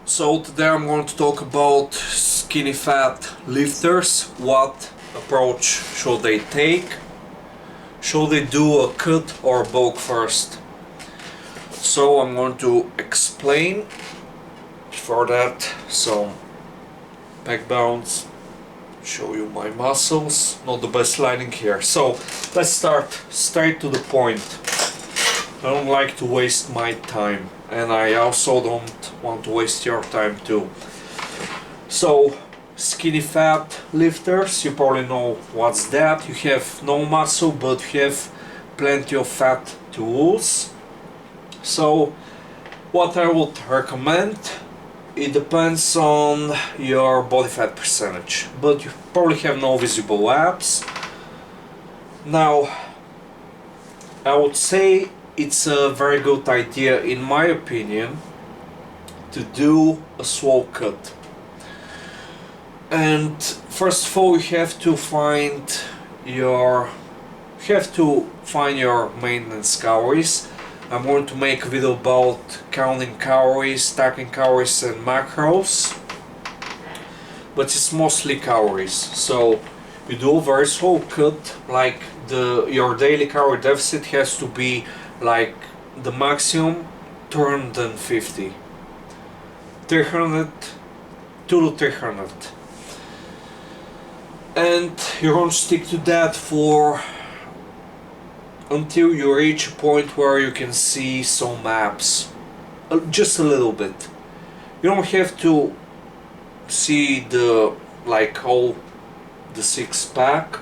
So today I'm going to talk about skinny fat lifters. What approach should they take? Should they do a cut or bulk first? So I'm going to explain for that some back bounce, show you my muscles, not the best lighting here. So let's start straight to the point. I don't like to waste my time, and I also don't want to waste your time too. So skinny fat lifters, you probably know what's that. You have no muscle but you have plenty of fat to lose. So what I would recommend, it depends on your body fat percentage, but you probably have no visible abs. Now I would say it's a very good idea, in my opinion, to do a swole cut. And first of all, you have to find your maintenance calories. I'm going to make a video about counting calories, stacking calories and macros, but it's mostly calories. So you do a very slow cut, like your daily calorie deficit has to be like the maximum 250, 300, 2 to 300, and you're going to stick to that for until you reach a point where you can see some abs, just a little bit. You don't have to see the all the six pack,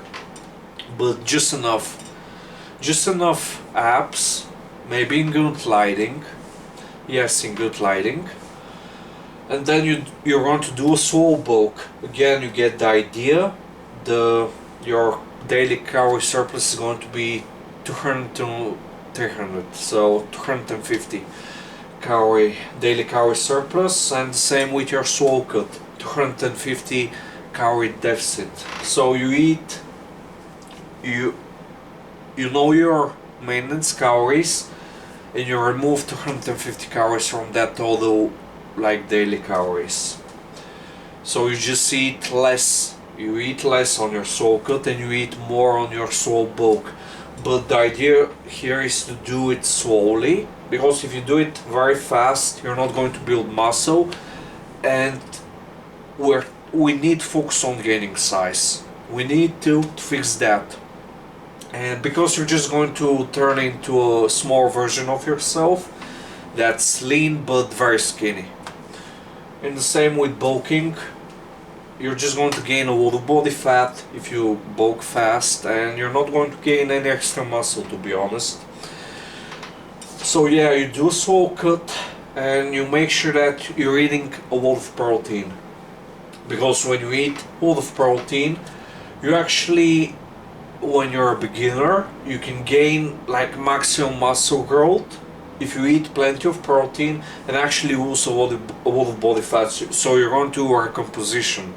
but just enough abs, maybe in good lighting. Yes, in good lighting. And then you're going to do a swole bulk. Again, you get the idea. Your daily calorie surplus is going to be 200 to 300, so 250 daily calorie surplus, and the same with your swole cut, 250 calorie deficit. So you know your maintenance calories, and you remove 250 calories from that total daily calories. So you just eat less. You eat less on your swole cut and you eat more on your swole bulk. But the idea here is to do it slowly, because if you do it very fast, you're not going to build muscle, and we need to focus on gaining size. We need to fix that. And because you're just going to turn into a small version of yourself that's lean but very skinny. And the same with bulking. You're just going to gain a lot of body fat if you bulk fast, and you're not going to gain any extra muscle, to be honest. So yeah, you do a swole cut and you make sure that you're eating a lot of protein, because when you eat a lot of protein, you actually, when you're a beginner, you can gain maximum muscle growth if you eat plenty of protein and actually lose a lot of body fat. So you're going to do a recomposition.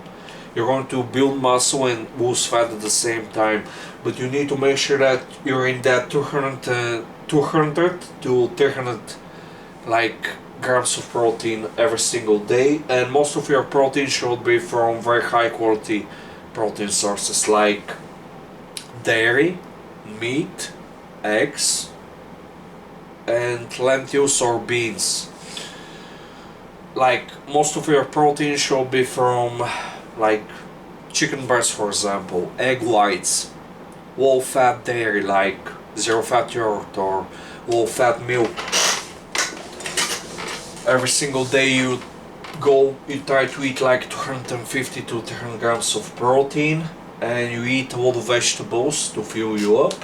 You're going to build muscle and lose fat at the same time, but you need to make sure that you're in that 200 to 300 grams of protein every single day, and most of your protein should be from very high quality protein sources like dairy, meat, eggs, and lentils or beans. Most of your protein should be from chicken breast, for example, egg whites, low fat dairy like zero fat yogurt or low fat milk. Every single day you try to eat 250 to 300 grams of protein, and you eat a lot of vegetables to fill you up,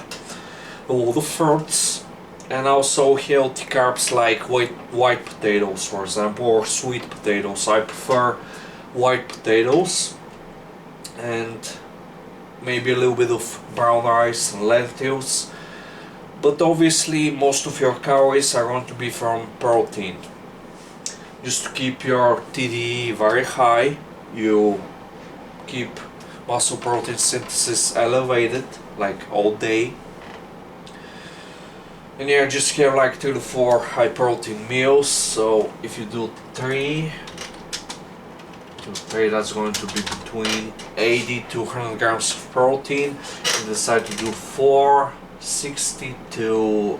a lot of fruits, and also healthy carbs like white potatoes, for example, or sweet potatoes. I prefer white potatoes, and maybe a little bit of brown rice and lentils, but obviously most of your calories are going to be from protein. Just to keep your TDE very high, you keep muscle protein synthesis elevated all day. And yeah, just have 3 to 4 high protein meals. So if you do 3 Okay, that's going to be between 80 to 100 grams of protein. You decide to do 460 to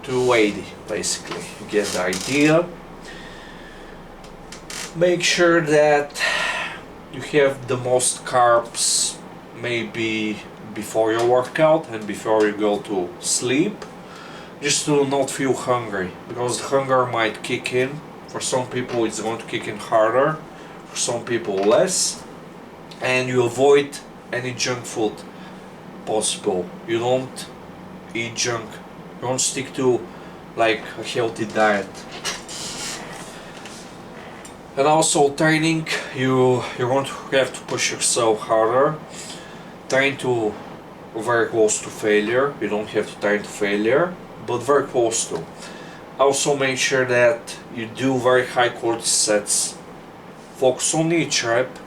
280, basically. You get the idea. Make sure that you have the most carbs maybe before your workout and before you go to sleep, just to not feel hungry, because the hunger might kick in. For some people it's going to kick in harder, for some people less, and you avoid any junk food possible. You don't eat junk, you don't stick to like a healthy diet. And also training, you're going to have to push yourself harder. Train to very close to failure. You don't have to train to failure, but very close to. Also make sure that you do very high quality sets. Focus on each rep.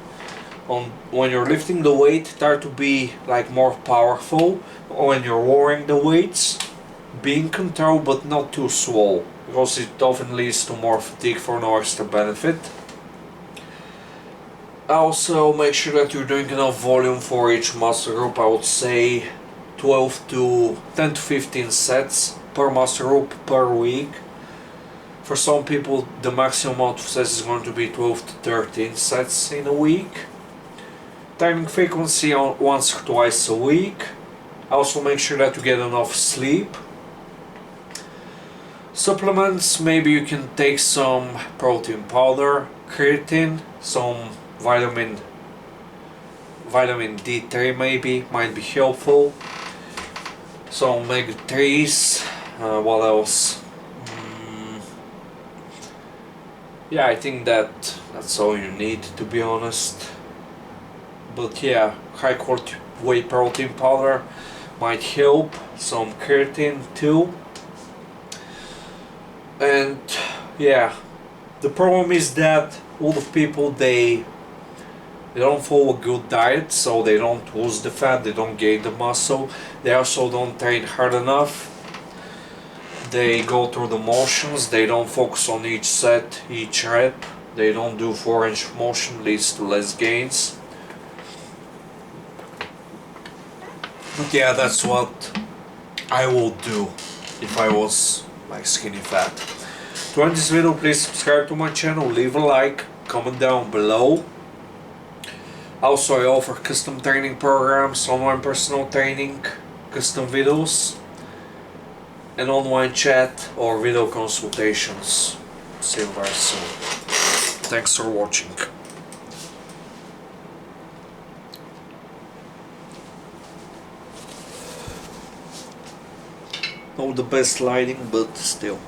When you're lifting the weight, try to be like more powerful. When you're lowering the weights, be in control but not too swole, because it often leads to more fatigue for no extra benefit. Also make sure that you're doing enough volume for each muscle group. I would say 10 to 15 sets per muscle group per week. For some people the maximum amount of sets is going to be 12 to 13 sets in a week. Training frequency on once or twice a week. Also make sure that you get enough sleep. Supplements, maybe you can take some protein powder, creatine, some vitamin D3 maybe, might be helpful. Some omega-3s, what else? Yeah, I think that's all you need, to be honest. But yeah, high quality whey protein powder might help, some creatine too. And yeah, the problem is that a lot of people they don't follow a good diet, so they don't lose the fat, they don't gain the muscle, they also don't train hard enough, they go through the motions, they don't focus on each set, each rep, they don't do 4-range of motion, leads to less gains. But yeah, that's what I would do if I was like skinny fat. To end this video, please subscribe to my channel, leave a like, comment down below. Also, I offer custom training programs, online personal training, custom videos, and online chat or video consultations. See you very soon. Thanks for watching. Not the best lighting, but still.